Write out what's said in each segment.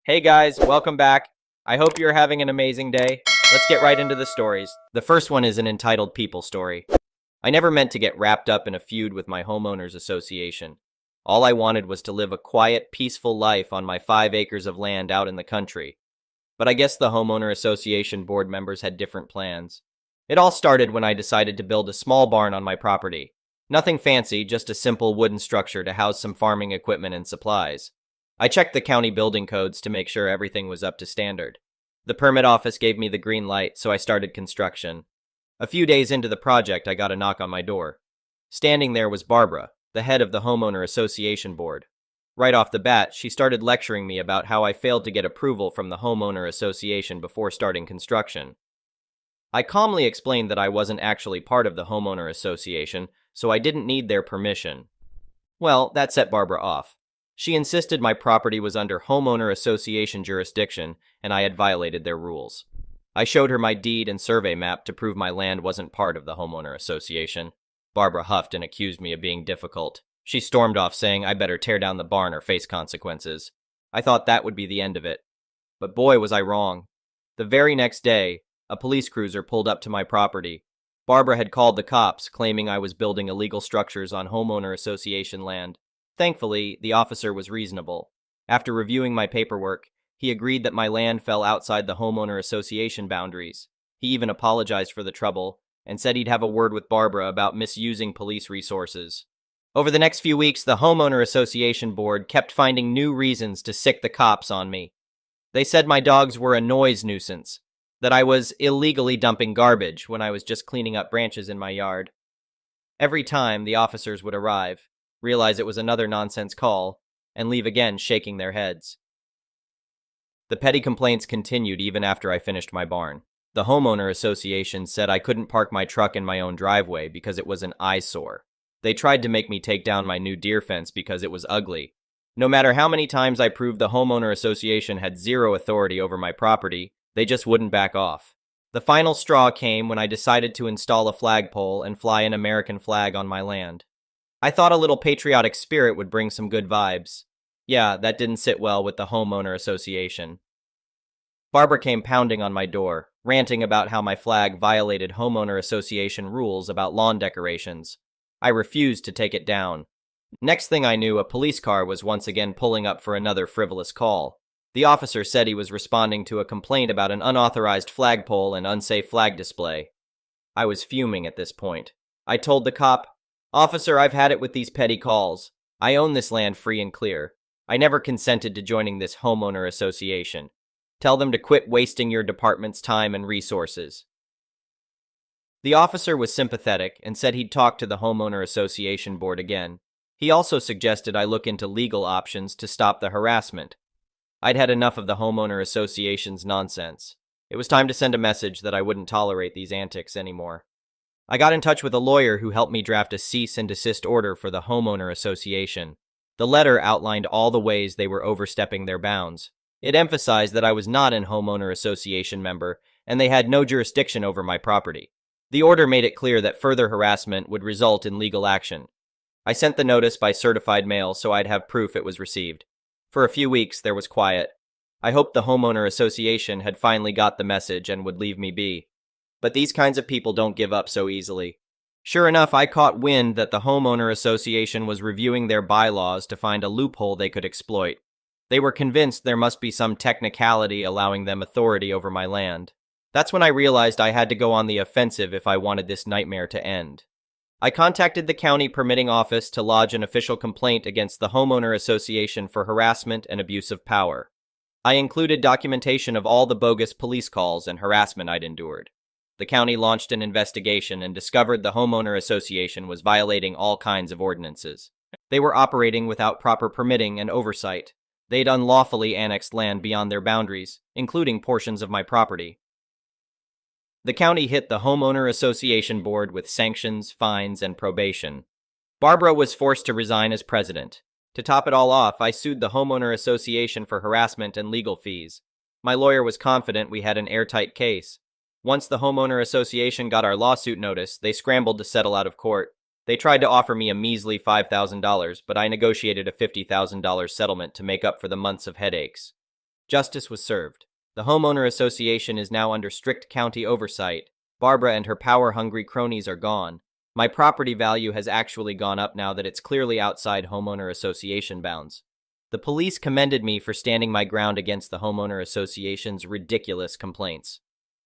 Hey guys, welcome back. I hope you're having an amazing day. Let's get right into the stories. The first one is an entitled people story. I never meant to get wrapped up in a feud with my homeowners association. All I wanted was to live a quiet, peaceful life on my 5 acres of land out in the country. But I guess the homeowner association board members had different plans. It all started when I decided to build a small barn on my property. Nothing fancy, just a simple wooden structure to house some farming equipment and supplies. I checked the county building codes to make sure everything was up to standard. The permit office gave me the green light, so I started construction. A few days into the project, I got a knock on my door. Standing there was Barbara, the head of the homeowner association board. Right off the bat, she started lecturing me about how I failed to get approval from the homeowner association before starting construction. I calmly explained that I wasn't actually part of the homeowner association, so I didn't need their permission. Well, that set Barbara off. She insisted my property was under homeowner association jurisdiction and I had violated their rules. I showed her my deed and survey map to prove my land wasn't part of the homeowner association. Barbara huffed and accused me of being difficult. She stormed off saying I better tear down the barn or face consequences. I thought that would be the end of it. But boy, was I wrong. The very next day, a police cruiser pulled up to my property. Barbara had called the cops, claiming I was building illegal structures on homeowner association land. Thankfully, the officer was reasonable. After reviewing my paperwork, he agreed that my land fell outside the homeowner association boundaries. He even apologized for the trouble and said he'd have a word with Barbara about misusing police resources. Over the next few weeks, the homeowner association board kept finding new reasons to sick the cops on me. They said my dogs were a noise nuisance, that I was illegally dumping garbage when I was just cleaning up branches in my yard. Every time, the officers would arrive, realize it was another nonsense call, and leave again shaking their heads. The petty complaints continued even after I finished my barn. The homeowner association said I couldn't park my truck in my own driveway because it was an eyesore. They tried to make me take down my new deer fence because it was ugly. No matter how many times I proved the homeowner association had zero authority over my property, they just wouldn't back off. The final straw came when I decided to install a flagpole and fly an American flag on my land. I thought a little patriotic spirit would bring some good vibes. Yeah, that didn't sit well with the homeowner association. Barbara came pounding on my door, ranting about how my flag violated homeowner association rules about lawn decorations. I refused to take it down. Next thing I knew, a police car was once again pulling up for another frivolous call. The officer said he was responding to a complaint about an unauthorized flagpole and unsafe flag display. I was fuming at this point. I told the cop, "Officer, I've had it with these petty calls. I own this land free and clear. I never consented to joining this homeowner association. Tell them to quit wasting your department's time and resources." The officer was sympathetic and said he'd talk to the homeowner association board again. He also suggested I look into legal options to stop the harassment. I'd had enough of the homeowner association's nonsense. It was time to send a message that I wouldn't tolerate these antics anymore. I got in touch with a lawyer who helped me draft a cease and desist order for the homeowner association. The letter outlined all the ways they were overstepping their bounds. It emphasized that I was not an homeowner association member and they had no jurisdiction over my property. The order made it clear that further harassment would result in legal action. I sent the notice by certified mail so I'd have proof it was received. For a few weeks, there was quiet. I hoped the homeowner association had finally got the message and would leave me be. But these kinds of people don't give up so easily. Sure enough, I caught wind that the homeowner association was reviewing their bylaws to find a loophole they could exploit. They were convinced there must be some technicality allowing them authority over my land. That's when I realized I had to go on the offensive if I wanted this nightmare to end. I contacted the county permitting office to lodge an official complaint against the homeowner association for harassment and abuse of power. I included documentation of all the bogus police calls and harassment I'd endured. The county launched an investigation and discovered the homeowner association was violating all kinds of ordinances. They were operating without proper permitting and oversight. They'd unlawfully annexed land beyond their boundaries, including portions of my property. The county hit the homeowner association board with sanctions, fines, and probation. Barbara was forced to resign as president. To top it all off, I sued the homeowner association for harassment and legal fees. My lawyer was confident we had an airtight case. Once the homeowner association got our lawsuit notice, they scrambled to settle out of court. They tried to offer me a measly $5,000, but I negotiated a $50,000 settlement to make up for the months of headaches. Justice was served. The homeowner association is now under strict county oversight. Barbara and her power-hungry cronies are gone. My property value has actually gone up now that it's clearly outside homeowner association bounds. The police commended me for standing my ground against the homeowner association's ridiculous complaints.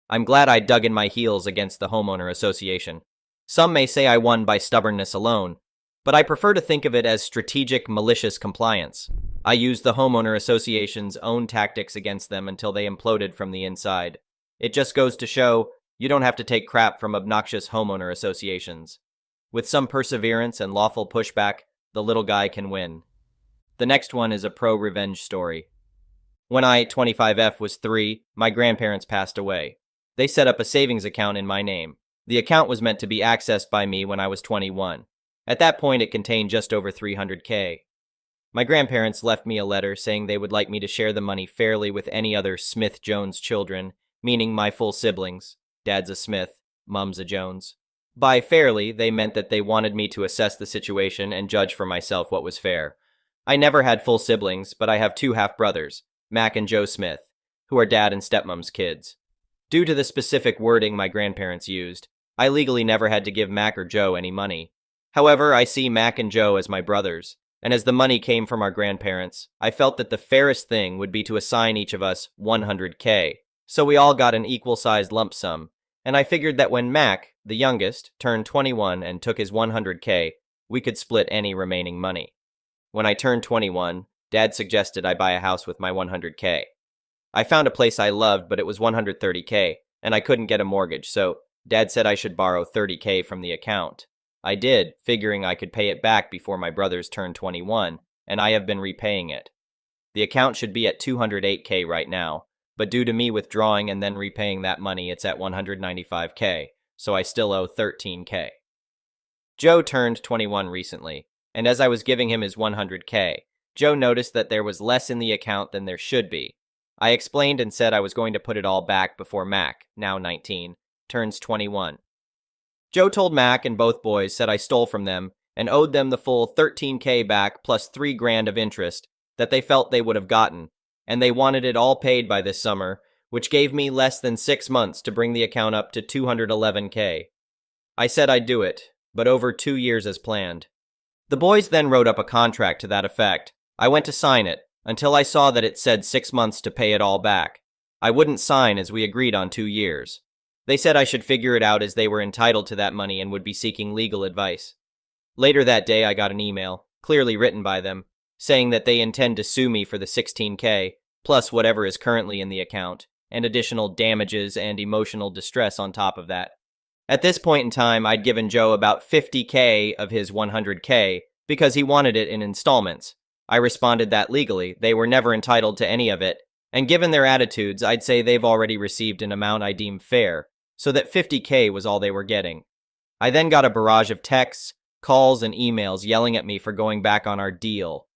I'm glad I dug in my heels against the homeowner association. Some may say I won by stubbornness alone, but I prefer to think of it as strategic, malicious compliance. I used the homeowner association's own tactics against them until they imploded from the inside. It just goes to show you don't have to take crap from obnoxious homeowner associations. With some perseverance and lawful pushback, the little guy can win. The next one is a pro-revenge story. When I, 25F, was 3, my grandparents passed away. They set up a savings account in my name. The account was meant to be accessed by me when I was 21. At that point, it contained just over $300K. My grandparents left me a letter saying they would like me to share the money fairly with any other Smith-Jones children, meaning my full siblings. Dad's a Smith, Mom's a Jones. By fairly, they meant that they wanted me to assess the situation and judge for myself what was fair. I never had full siblings, but I have 2 half-brothers, Mac and Joe Smith, who are Dad and Stepmom's kids. Due to the specific wording my grandparents used, I legally never had to give Mac or Joe any money. However, I see Mac and Joe as my brothers, and as the money came from our grandparents, I felt that the fairest thing would be to assign each of us $100K, so we all got an equal-sized lump sum, and I figured that when Mac, the youngest, turned 21 and took his $100K, we could split any remaining money. When I turned 21, Dad suggested I buy a house with my $100K. I found a place I loved, but it was $130K, and I couldn't get a mortgage, so Dad said I should borrow $30K from the account. I did, figuring I could pay it back before my brothers turned 21, and I have been repaying it. The account should be at $208K right now, but due to me withdrawing and then repaying that money, it's at $195K, so I still owe $13K. Joe turned 21 recently, and as I was giving him his $100K, Joe noticed that there was less in the account than there should be. I explained and said I was going to put it all back before Mac, now 19, turns 21. Joe told Mac and both boys said I stole from them and owed them the full $13K back plus $3,000 of interest that they felt they would have gotten, and they wanted it all paid by this summer, which gave me less than 6 months to bring the account up to $211K. I said I'd do it, but over 2 years as planned. The boys then wrote up a contract to that effect. I went to sign it, until I saw that it said 6 months to pay it all back. I wouldn't sign as we agreed on 2 years. They said I should figure it out as they were entitled to that money and would be seeking legal advice. Later that day, I got an email, clearly written by them, saying that they intend to sue me for the $16K, plus whatever is currently in the account, and additional damages and emotional distress on top of that. At this point in time, I'd given Joe about $50K of his $100K because he wanted it in installments. I responded that legally, they were never entitled to any of it, and given their attitudes, I'd say they've already received an amount I deem fair, so that $50K was all they were getting. I then got a barrage of texts, calls, and emails yelling at me for going back on our deal.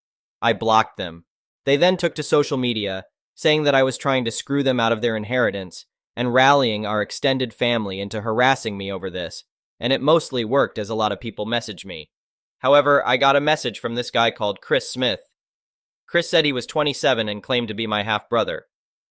I blocked them. They then took to social media, saying that I was trying to screw them out of their inheritance, and rallying our extended family into harassing me over this, and it mostly worked as a lot of people messaged me. However, I got a message from this guy called Chris Smith. Chris said he was 27 and claimed to be my half-brother.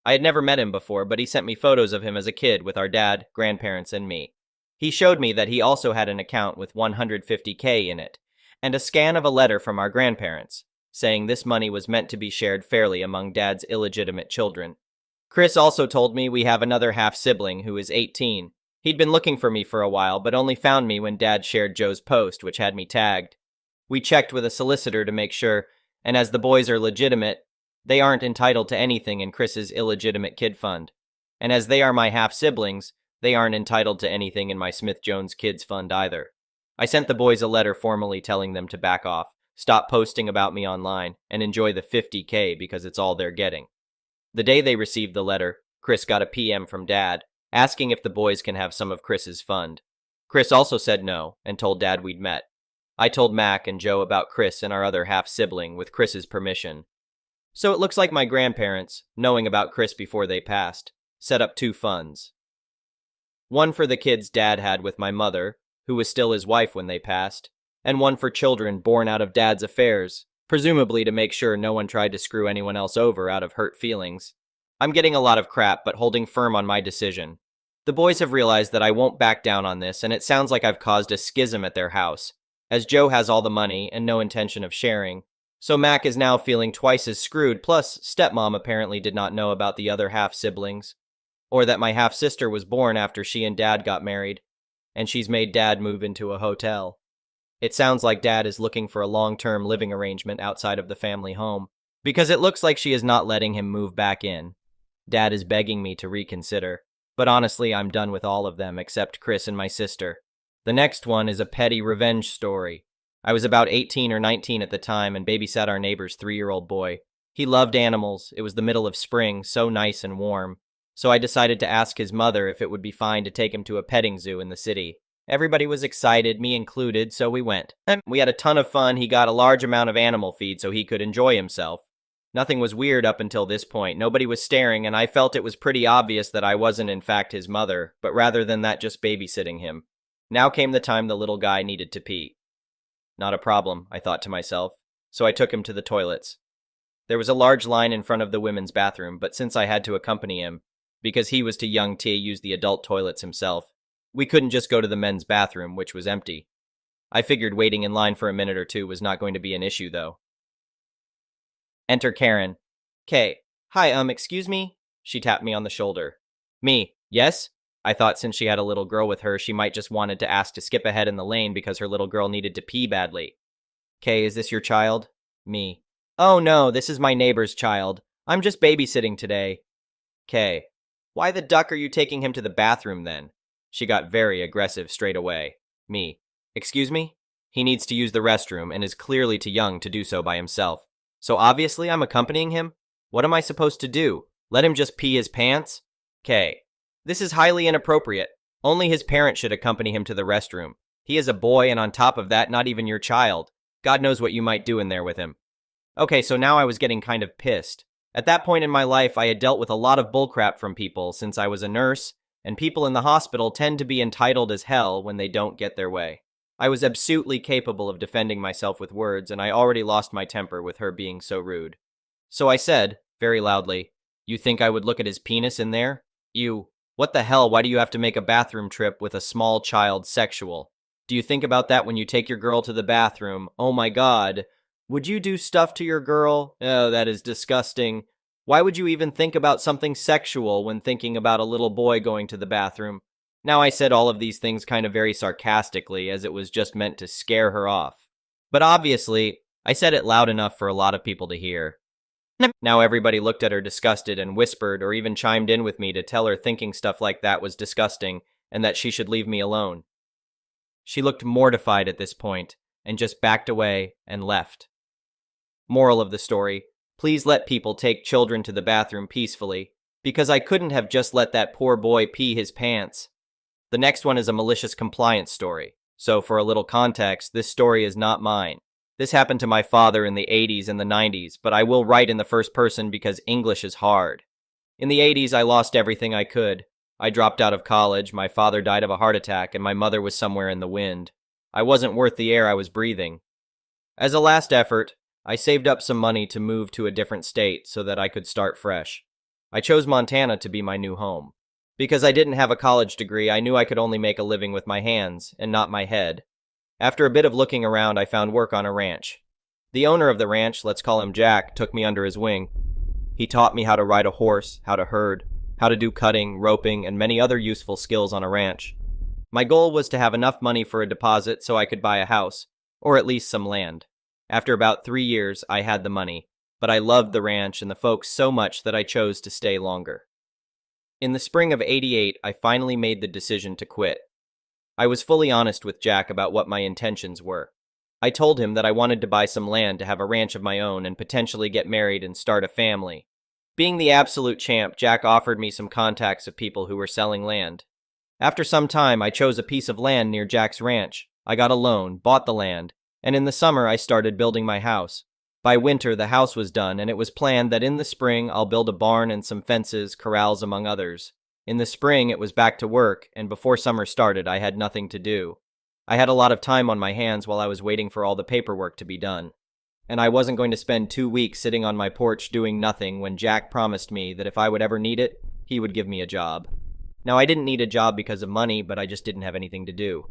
I had never met him before, but he sent me photos of him as a kid with our dad, grandparents, and me. He showed me that he also had an account with $150K in it, and a scan of a letter from our grandparents, saying this money was meant to be shared fairly among Dad's illegitimate children. Chris also told me we have another half-sibling who is 18. He'd been looking for me for a while, but only found me when Dad shared Joe's post, which had me tagged. We checked with a solicitor to make sure, and as the boys are legitimate, they aren't entitled to anything in Chris's illegitimate kid fund. And as they are my half-siblings, they aren't entitled to anything in my Smith-Jones kids fund either. I sent the boys a letter formally telling them to back off, stop posting about me online, and enjoy the $50K because it's all they're getting. The day they received the letter, Chris got a PM from Dad, asking if the boys can have some of Chris's fund. Chris also said no, and told Dad we'd met. I told Mac and Joe about Chris and our other half-sibling with Chris's permission. So it looks like my grandparents, knowing about Chris before they passed, set up 2 funds. One for the kids Dad had with my mother, who was still his wife when they passed, and one for children born out of Dad's affairs, presumably to make sure no one tried to screw anyone else over out of hurt feelings. I'm getting a lot of crap, but holding firm on my decision. The boys have realized that I won't back down on this, and it sounds like I've caused a schism at their house, as Joe has all the money and no intention of sharing. So Mac is now feeling twice as screwed, plus stepmom apparently did not know about the other half-siblings, or that my half-sister was born after she and Dad got married, and she's made Dad move into a hotel. It sounds like Dad is looking for a long-term living arrangement outside of the family home, because it looks like she is not letting him move back in. Dad is begging me to reconsider, but honestly I'm done with all of them except Chris and my sister. The next one is a petty revenge story. I was about 18 or 19 at the time and babysat our neighbor's 3-year-old boy. He loved animals. It was the middle of spring, so nice and warm. So I decided to ask his mother if it would be fine to take him to a petting zoo in the city. Everybody was excited, me included, so we went. We had a ton of fun. He got a large amount of animal feed so he could enjoy himself. Nothing was weird up until this point. Nobody was staring, and I felt it was pretty obvious that I wasn't in fact his mother, but rather than that just babysitting him. Now came the time the little guy needed to pee. Not a problem, I thought to myself, so I took him to the toilets. There was a large line in front of the women's bathroom, but since I had to accompany him, because he was too young to use the adult toilets himself, we couldn't just go to the men's bathroom, which was empty. I figured waiting in line for a minute or two was not going to be an issue, though. Enter Karen. "Kay. Hi, excuse me?" She tapped me on the shoulder. Me. "Yes?" I thought since she had a little girl with her, she might just wanted to ask to skip ahead in the lane because her little girl needed to pee badly. "Kay, is this your child?" Me. "Oh no, this is my neighbor's child. I'm just babysitting today." Kay. "Why the duck are you taking him to the bathroom then?" She got very aggressive straight away. Me. "Excuse me?" He needs to use the restroom and is clearly too young to do so by himself. So obviously I'm accompanying him? What am I supposed to do? Let him just pee his pants? Kay. This is highly inappropriate. Only his parents should accompany him to the restroom. He is a boy, and on top of that, not even your child. God knows what you might do in there with him. Okay, so now I was getting kind of pissed. At that point in my life, I had dealt with a lot of bullcrap from people since I was a nurse, and people in the hospital tend to be entitled as hell when they don't get their way. I was absolutely capable of defending myself with words, and I already lost my temper with her being so rude. So I said, very loudly, "You think I would look at his penis in there? You, what the hell, why do you have to make a bathroom trip with a small child sexual? Do you think about that when you take your girl to the bathroom? Oh my God. Would you do stuff to your girl? Oh, that is disgusting. Why would you even think about something sexual when thinking about a little boy going to the bathroom?" Now I said all of these things kind of very sarcastically, as it was just meant to scare her off. But obviously, I said it loud enough for a lot of people to hear. Now everybody looked at her disgusted and whispered or even chimed in with me to tell her thinking stuff like that was disgusting and that she should leave me alone. She looked mortified at this point and just backed away and left. Moral of the story, please let people take children to the bathroom peacefully, because I couldn't have just let that poor boy pee his pants. The next one is a malicious compliance story. So for a little context, this story is not mine. This happened to my father in the 80s and the 90s, but I will write in the first person because English is hard. In the 80s, I lost everything I could. I dropped out of college, my father died of a heart attack, and my mother was somewhere in the wind. I wasn't worth the air I was breathing. As a last effort, I saved up some money to move to a different state so that I could start fresh. I chose Montana to be my new home. Because I didn't have a college degree, I knew I could only make a living with my hands, and not my head. After a bit of looking around, I found work on a ranch. The owner of the ranch, let's call him Jack, took me under his wing. He taught me how to ride a horse, how to herd, how to do cutting, roping, and many other useful skills on a ranch. My goal was to have enough money for a deposit so I could buy a house, or at least some land. After about 3 years, I had the money, but I loved the ranch and the folks so much that I chose to stay longer. In the spring of '88, I finally made the decision to quit. I was fully honest with Jack about what my intentions were. I told him that I wanted to buy some land to have a ranch of my own and potentially get married and start a family. Being the absolute champ, Jack offered me some contacts of people who were selling land. After some time, I chose a piece of land near Jack's ranch. I got a loan, bought the land, and in the summer I started building my house. By winter, the house was done, and it was planned that in the spring I'll build a barn and some fences, corrals, among others. In the spring, it was back to work, and before summer started, I had nothing to do. I had a lot of time on my hands while I was waiting for all the paperwork to be done. And I wasn't going to spend 2 weeks sitting on my porch doing nothing when Jack promised me that if I would ever need it, he would give me a job. Now, I didn't need a job because of money, but I just didn't have anything to do.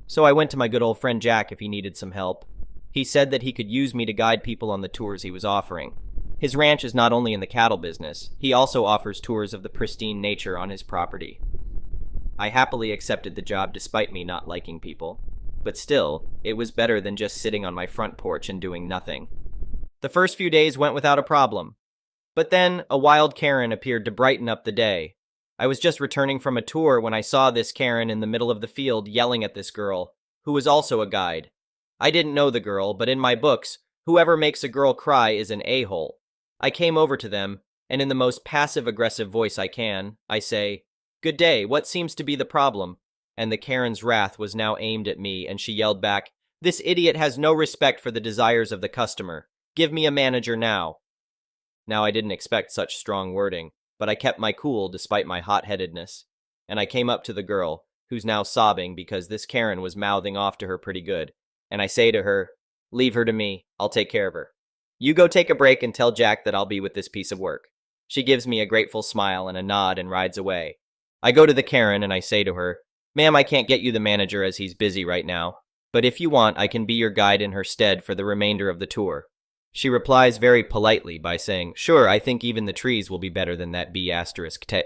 So I went to my good old friend Jack if he needed some help. He said that he could use me to guide people on the tours he was offering. His ranch is not only in the cattle business, he also offers tours of the pristine nature on his property. I happily accepted the job despite me not liking people. But still, it was better than just sitting on my front porch and doing nothing. The first few days went without a problem. But then, a wild Karen appeared to brighten up the day. I was just returning from a tour when I saw this Karen in the middle of the field yelling at this girl, who was also a guide. I didn't know the girl, but in my books, whoever makes a girl cry is an a-hole. I came over to them, and in the most passive-aggressive voice I can, I say, "Good day, what seems to be the problem?" And the Karen's wrath was now aimed at me, and she yelled back, "This idiot has no respect for the desires of the customer. Give me a manager now." Now, I didn't expect such strong wording, but I kept my cool despite my hot-headedness. And I came up to the girl, who's now sobbing because this Karen was mouthing off to her pretty good. And I say to her, "Leave her to me. I'll take care of her. You go take a break and tell Jack that I'll be with this piece of work." She gives me a grateful smile and a nod and rides away. I go to the Karen and I say to her, "Ma'am, I can't get you the manager as he's busy right now, but if you want, I can be your guide in her stead for the remainder of the tour." She replies very politely by saying, "Sure, I think even the trees will be better than that B*tech."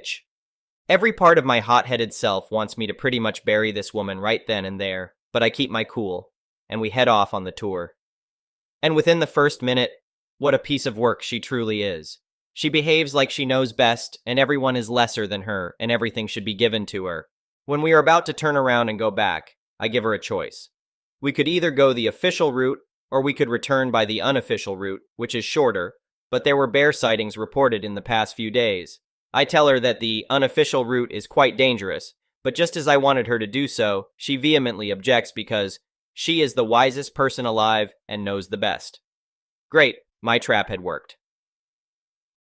Every part of my hot-headed self wants me to pretty much bury this woman right then and there, but I keep my cool, and we head off on the tour. And within the first minute, what a piece of work she truly is. She behaves like she knows best, and everyone is lesser than her, and everything should be given to her. When we are about to turn around and go back, I give her a choice. We could either go the official route, or we could return by the unofficial route, which is shorter, but there were bear sightings reported in the past few days. I tell her that the unofficial route is quite dangerous, but just as I wanted her to do so, she vehemently objects because she is the wisest person alive and knows the best. Great, my trap had worked.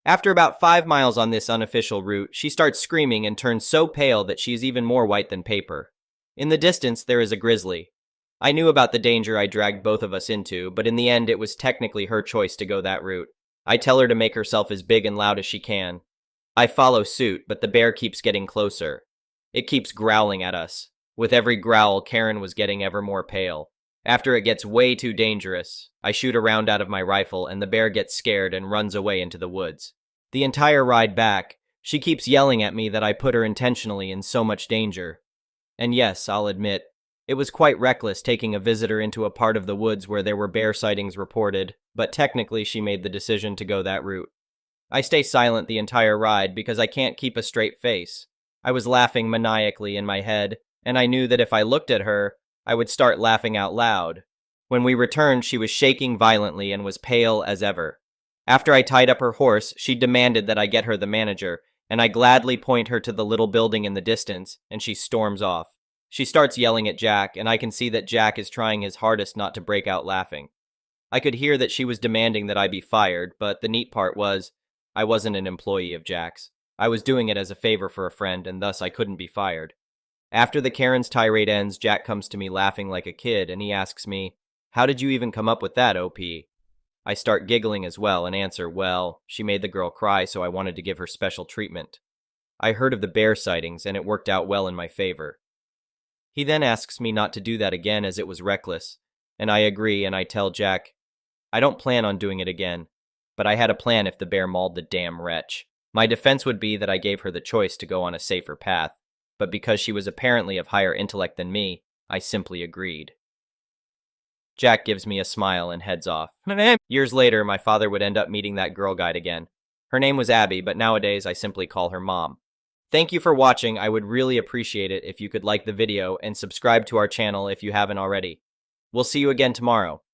After about 5 miles on this unofficial route, she starts screaming and turns so pale that she is even more white than paper. In the distance, there is a grizzly. I knew about the danger I dragged both of us into, but in the end, it was technically her choice to go that route. I tell her to make herself as big and loud as she can. I follow suit, but the bear keeps getting closer. It keeps growling at us. With every growl, Karen was getting ever more pale. After it gets way too dangerous, I shoot a round out of my rifle and the bear gets scared and runs away into the woods. The entire ride back, she keeps yelling at me that I put her intentionally in so much danger. And yes, I'll admit, it was quite reckless taking a visitor into a part of the woods where there were bear sightings reported, but technically she made the decision to go that route. I stay silent the entire ride because I can't keep a straight face. I was laughing maniacally in my head, and I knew that if I looked at her, I would start laughing out loud. When we returned, she was shaking violently and was pale as ever. After I tied up her horse, she demanded that I get her the manager, and I gladly point her to the little building in the distance, and she storms off. She starts yelling at Jack, and I can see that Jack is trying his hardest not to break out laughing. I could hear that she was demanding that I be fired, but the neat part was, I wasn't an employee of Jack's. I was doing it as a favor for a friend, and thus I couldn't be fired. After the Karen's tirade ends, Jack comes to me laughing like a kid, and he asks me, "How did you even come up with that, OP?" I start giggling as well and answer, "Well, she made the girl cry, so I wanted to give her special treatment. I heard of the bear sightings, and it worked out well in my favor." He then asks me not to do that again as it was reckless, and I agree and I tell Jack, I don't plan on doing it again, but I had a plan if the bear mauled the damn wretch. My defense would be that I gave her the choice to go on a safer path, but because she was apparently of higher intellect than me, I simply agreed. Jack gives me a smile and heads off. Years later, my father would end up meeting that girl guide again. Her name was Abby, but nowadays I simply call her Mom. Thank you for watching. I would really appreciate it if you could like the video and subscribe to our channel if you haven't already. We'll see you again tomorrow.